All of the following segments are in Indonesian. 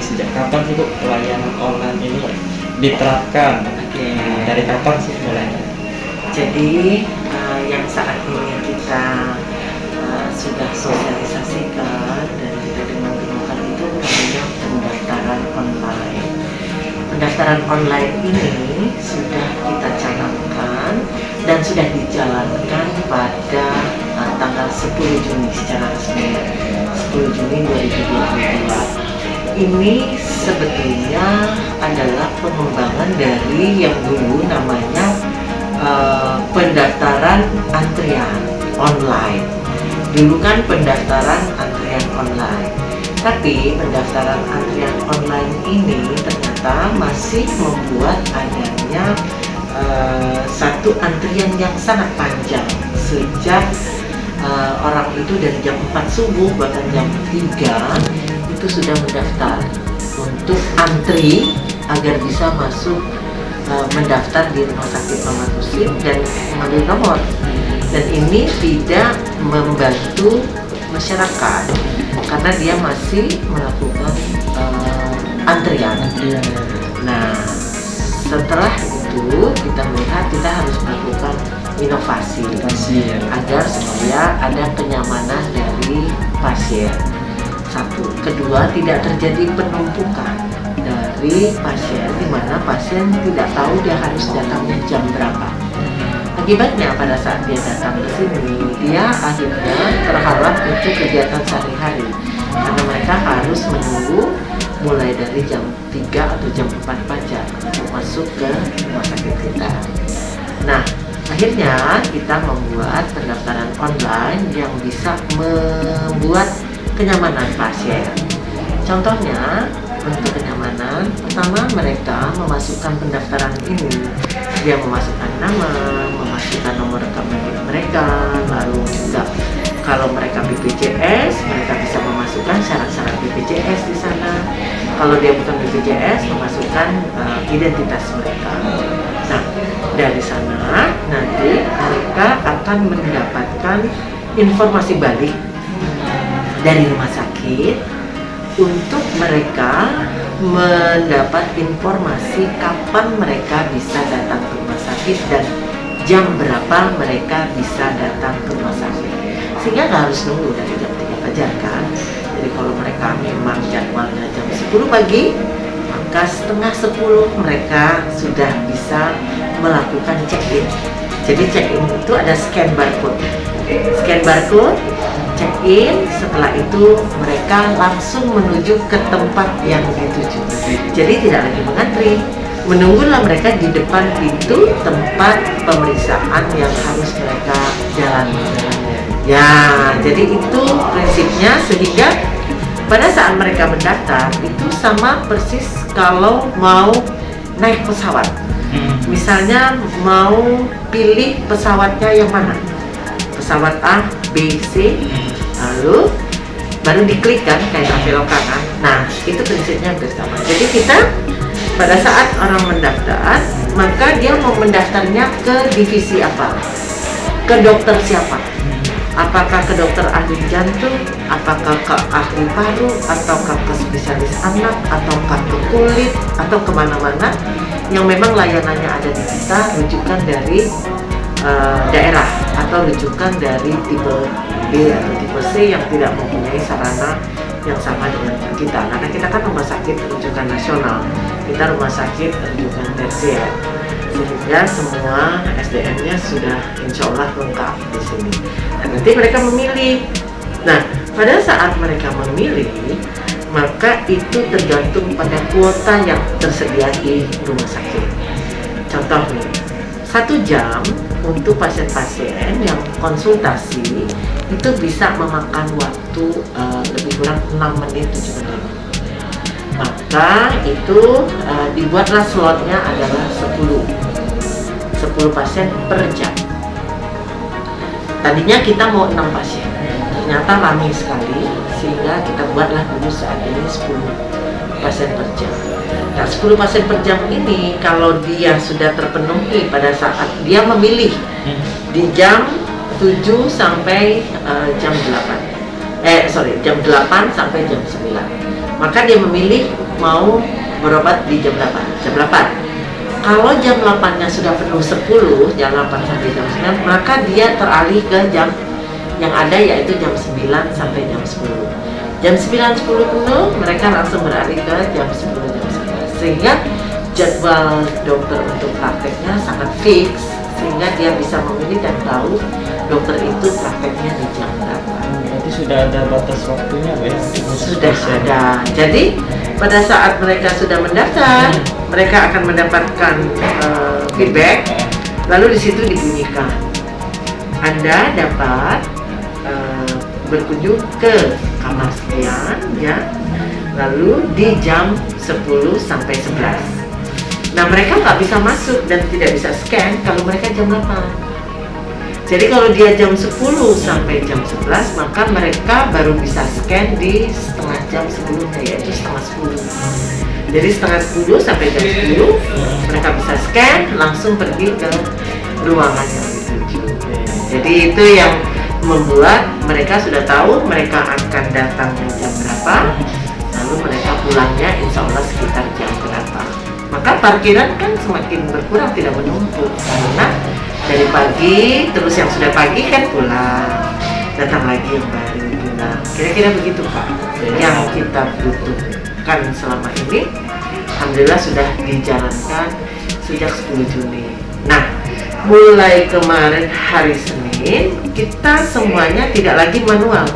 sejak kapan sih Bu layanan online ini diterapkan? Oke. Dari kapan sih mulainya? Jadi yang saat ini kita sudah sosialisasikan dan kita demo-demokan itu namanya pendaftaran online. Pendaftaran online ini sudah kita canangkan dan sudah dijalankan pada tanggal 10 Juni secara resmi, 10 Juni 2022. Ini sebetulnya adalah pengembangan dari yang dulu namanya pendaftaran antrian online. Dulu kan pendaftaran antrian online, tapi pendaftaran antrian online ini ternyata masih membuat adanya satu antrian yang sangat panjang sejak orang itu dari jam 4 subuh bahkan jam 3 itu sudah mendaftar untuk antri agar bisa masuk mendaftar di Rumah Sakit Muhammad Muslim dan mengambil nomor. Dan ini tidak membantu masyarakat karena dia masih melakukan antrian. Nah, setelah itu kita melihat kita harus melakukan inovasi agar supaya ada kenyamanan dari pasien. Satu, kedua tidak terjadi penumpukan dari pasien di mana pasien tidak tahu dia harus datangnya jam berapa. Akibatnya pada saat dia datang ke sini, dia akhirnya terhalang untuk kegiatan sehari-hari karena mereka harus menunggu mulai dari jam 3 atau jam 4 pagi untuk masuk ke rumah sakit kita. Nah, akhirnya kita membuat pendaftaran online yang bisa membuat kenyamanan pasien. Contohnya, untuk kenyamanan, pertama mereka memasukkan pendaftaran ini, dia memasukkan nama, memasukkan nomor rekam medis mereka, lalu juga kalau mereka BPJS, mereka bisa memasukkan syarat-syarat BPJS di sana. Kalau dia bukan BPJS, memasukkan identitas mereka. Nah, dari sana nanti mereka akan mendapatkan informasi balik dari rumah sakit untuk mereka mendapat informasi kapan mereka bisa datang ke rumah sakit dan jam berapa mereka bisa datang ke rumah sakit, sehingga nggak harus nunggu dari jam 3 fajar kan. Jadi kalau mereka memang jadwalnya jam 10 pagi, maka setengah 10 mereka sudah bisa melakukan check-in. Jadi check-in itu ada scan barcode, check-in, setelah itu mereka langsung menuju ke tempat yang dituju. Jadi tidak lagi mengantri, menunggulah mereka di depan pintu tempat pemeriksaan yang harus mereka jalani. Ya, jadi itu prinsipnya, sehingga pada saat mereka mendaftar itu sama persis kalau mau naik pesawat. Misalnya mau pilih pesawatnya yang mana, pesawat A, B, C, lalu baru diklik kan kayak belok kanan. Nah, itu prinsipnya hampir sama. Jadi kita pada saat orang mendaftar, maka dia mau mendaftarnya ke divisi apa, ke dokter siapa, apakah ke dokter ahli jantung, apakah ke ahli paru, ataukah ke spesialis anak, ataukah ke kulit, atau kemana-mana yang memang layanannya ada di kita, rujukan dari daerah atau rujukan dari tipe B atau tipe C yang tidak mempunyai sarana yang sama dengan kita, karena kita kan rumah sakit rujukan nasional, kita rumah sakit rujukan tersier, sehingga semua SDM-nya sudah insya Allah lengkap di sini. Dan nanti mereka memilih. Nah, pada saat mereka memilih, maka itu tergantung pada kuota yang tersedia di rumah sakit. Contoh nih, 1 jam untuk pasien-pasien yang konsultasi itu bisa memakan waktu lebih kurang 6 menit 7 menit. Maka itu dibuatlah slotnya adalah 10 pasien per jam. Tadinya kita mau 6 pasien, ternyata ramai sekali, sehingga kita buatlah dulu saat ini 10 pasien per jam. Nah, 10 pasien per jam ini kalau dia sudah terpenuhi pada saat dia memilih di jam 7 sampai jam 8 sampai jam 9, maka dia memilih mau berobat di jam 8. Jam 8. Kalau jam 8-nya sudah penuh 10, jam 8 sampai jam 9, maka dia teralih ke jam yang ada, yaitu jam 9 sampai jam 10. Jam 9.10 penuh, mereka langsung beralih ke jam 10, jam 11. Sehingga jadwal dokter untuk prakteknya sangat fix, sehingga dia bisa memilih dan tahu dokter itu prakteknya di jam berapa. Berarti sudah ada batas waktunya, Bu, ya? Sudah ada. Jadi pada saat mereka sudah mendaftar, mereka akan mendapatkan feedback, lalu di situ dibunyikan Anda dapat berkunjung ke kamar sekian, ya, lalu di jam 10 sampai 11. Nah, mereka nggak bisa masuk dan tidak bisa scan kalau mereka jam 8. Jadi kalau dia jam 10 sampai jam 11, maka mereka baru bisa scan di setengah jam sebelumnya, yaitu setengah 10. Jadi setengah 10 sampai jam 10 mereka bisa scan, langsung pergi ke ruangan yang dituju. Jadi itu yang membuat mereka sudah tahu mereka akan datangnya jam berapa, lalu mereka pulangnya insya Allah sekitar jam berapa. Maka parkiran kan semakin berkurang, tidak menumpuk, karena dari pagi terus yang sudah pagi kan pulang, datang lagi yang baru pulang. Kira-kira begitu Pak yang kita butuhkan selama ini. Alhamdulillah sudah dijalankan sejak 10 Juni. Nah, mulai kemarin hari Senin kita semuanya tidak lagi manual.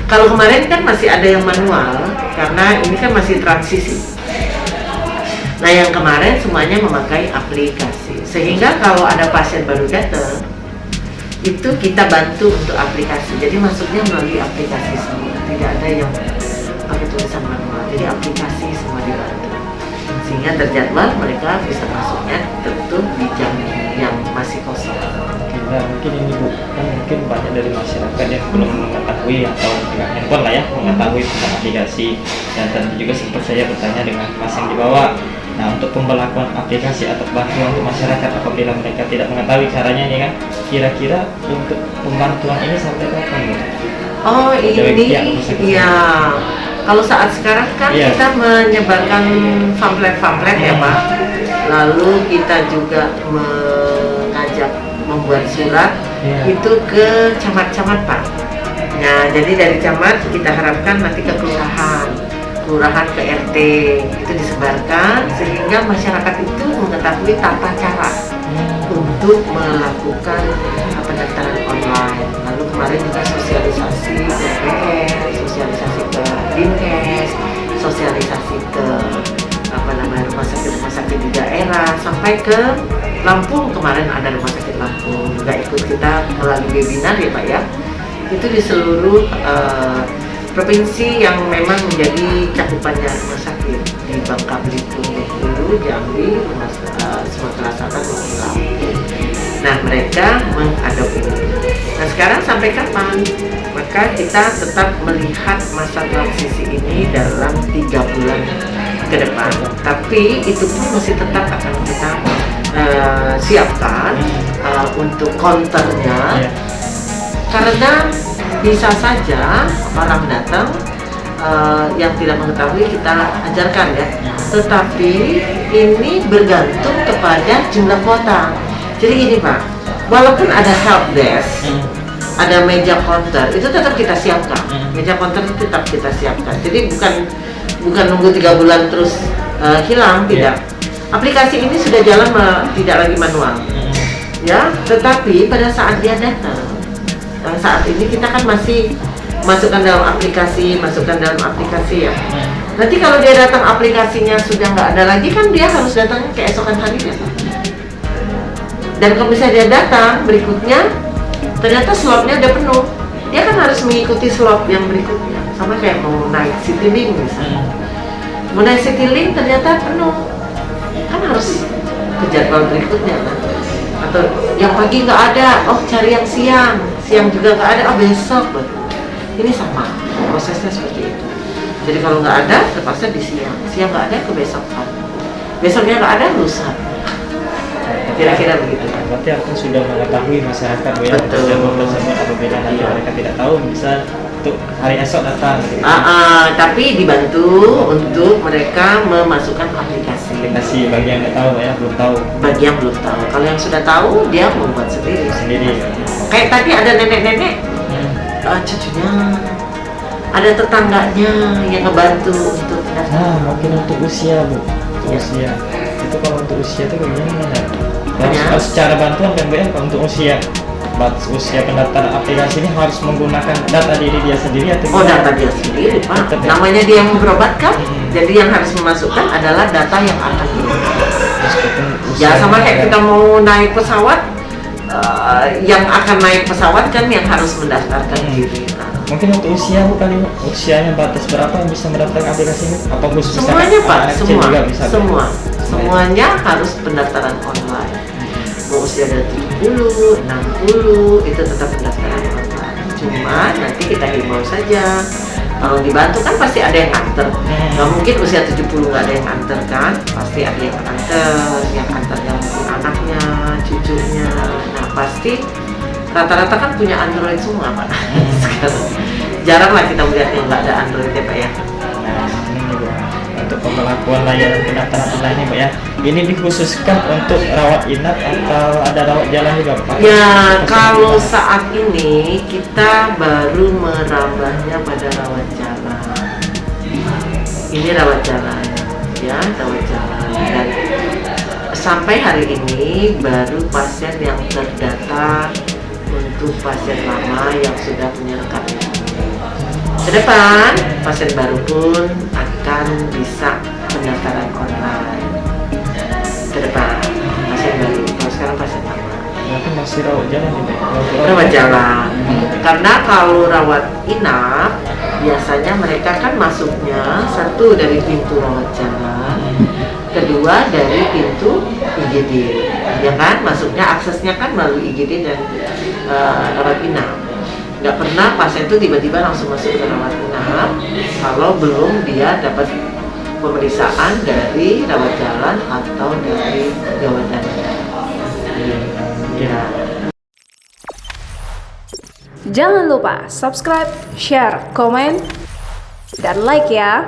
Kalau kemarin kan masih ada yang manual karena ini kan masih transisi. Nah, yang kemarin semuanya memakai aplikasi, sehingga kalau ada pasien baru datang itu kita bantu untuk aplikasi. Jadi masuknya melalui aplikasi semua, tidak ada yang pakai tulisan manual. Jadi aplikasi semua dibantu, sehingga terjadwal mereka bisa masuknya tentu di jam yang masih kosong. Nah, mungkin ini Bu, kan mungkin banyak dari masyarakat yang belum mengetahui atau dengan handphone lah ya, mengetahui tentang aplikasi. Dan tentu juga sempat saya bertanya dengan Mas yang dibawa. Nah, untuk pembelakuan aplikasi atau bantuan untuk masyarakat apabila mereka tidak mengetahui caranya nih kan, kira-kira untuk pembantuan ini sampai kapan Bu? Oh, ini ya. Kalau saat sekarang kan kita menyebarkan pamflet-pamflet ya Pak. Lalu kita juga mengajak membuat surat itu ke camat-camat Pak. Nah, jadi dari camat kita harapkan nanti ke kelurahan ke RT itu disebarkan sehingga masyarakat itu mengetahui tata cara untuk melakukan pendaftaran online. Lalu kemarin juga sosialisasi ke PR, sosialisasi ke Dinkes, sosialisasi ke rumah sakit di daerah, sampai ke Lampung. Kemarin ada rumah sakit Lampung juga ikut kita melalui webinar ya Pak ya. Itu di seluruh provinsi yang memang menjadi cakupannya rumah sakit di Bangka Belitung, Bengkulu, Jambi, Sumatera Selatan maupun Lampung. Nah, mereka mengadopsi ini. Nah, sekarang sampai kapan? Maka kita tetap melihat masa transisi ini dalam 3 bulan ke depan. Tapi itu pun masih tetap akan kita siapkan untuk counternya, karena bisa saja orang datang yang tidak mengetahui kita ajarkan ya, tetapi ini bergantung kepada jumlah kuota. Jadi gini Pak, walaupun ada help desk, ada meja counter, itu tetap kita siapkan. Meja counter itu tetap kita siapkan. Jadi bukan nunggu 3 bulan terus hilang, tidak. Aplikasi ini sudah jalan tidak lagi manual, ya. Tetapi pada saat dia datang, saat ini kita kan masih masukkan dalam aplikasi ya. Nanti kalau dia datang aplikasinya sudah nggak ada lagi, kan dia harus datang keesokan harinya. Dan kalau misalnya dia datang berikutnya, ternyata slotnya udah penuh, dia kan harus mengikuti slot yang berikutnya. Sama kayak mau naik Citylink misalnya, mau naik Citylink ternyata penuh, kan harus ke jadwal berikutnya kan. Atau yang pagi nggak ada, oh cari yang siang juga nggak ada, oh besok. Ini sama prosesnya seperti itu. Jadi kalau nggak ada terpaksa di siang nggak ada ke besoknya nggak ada lusa. Kira-kira begitu. Berarti aku sudah mengetahui masyarakat ya, jadwal tersebut apabila nanti mereka tidak tahu bisa untuk hari esok datang gitu. Tapi dibantu untuk mereka memasukkan aplikasi. Aplikasi bagi yang nggak tahu ya, belum tahu Bagi yang belum tahu, kalau yang sudah tahu dia membuat sendiri. sendiri. Kayak tadi ada nenek-nenek, cucunya, ada tetangganya yang ngebantu untuk Nah, mungkin untuk usia Bu, untuk usia itu kalau untuk usia itu bagaimana ya? Harus secara bantuan kan Bu ya, kalau untuk usia pendaftaran aplikasi ini harus menggunakan data diri dia sendiri atau Oh, gimana? data dia sendiri, Pak. Tetap ya? Namanya dia yang berobatkan, jadi yang harus memasukkan adalah data yang akan dimasukkan. Meskipun Ya usia sama kayak ada- kita mau naik pesawat, yang akan naik pesawat kan yang harus mendaftarkan diri. Nah, mungkin untuk usia Bu kali Bu, usianya batas berapa yang bisa mendaftarkan aplikasi ini? Apa khusus semuanya Pak, anak kecil semua, juga bisa Bu? semuanya harus pendaftaran online. Mau usia dari 70, 60 itu tetap pendaftaran online. Cuma nanti kita himbau saja. Kalau dibantu kan pasti ada yang anter. Nggak mungkin usia 70 nggak ada yang anter kan? Pasti ada yang anternya mungkin anaknya, cucunya. Nah pasti rata-rata kan punya Android semua Pak. Sekarang jarang lah kita melihat yang nggak ada Android ya Pak ya. Nah, ini Bu, untuk pemberlakuan layanan pendaftaran online ini Pak ya, ini dikhususkan untuk rawat inap atau ada rawat jalan juga Pak? Ya, kalau saat ini kita baru merambahnya pada rawat jalan. Ini rawat jalan, ya, rawat jalan. Dan sampai hari ini baru pasien yang terdata untuk pasien lama yang sudah punya rekam medis. Ke depan, pasien baru pun akan bisa pendaftaran online. Ke depan, pasien baru. Kalau sekarang pasien lama. Berarti masih rawat jalan ini Pak? Rawat jalan. Karena kalau rawat inap biasanya mereka kan masuknya satu dari pintu rawat jalan, kedua dari pintu IGD, ya kan? Masuknya aksesnya kan melalui IGD dan rawat inap. Nggak pernah pasien itu tiba-tiba langsung masuk ke rawat inap kalau belum dia dapat pemeriksaan dari rawat jalan atau dari gawat darurat. Ya. Jangan lupa subscribe, share, komen, dan like ya.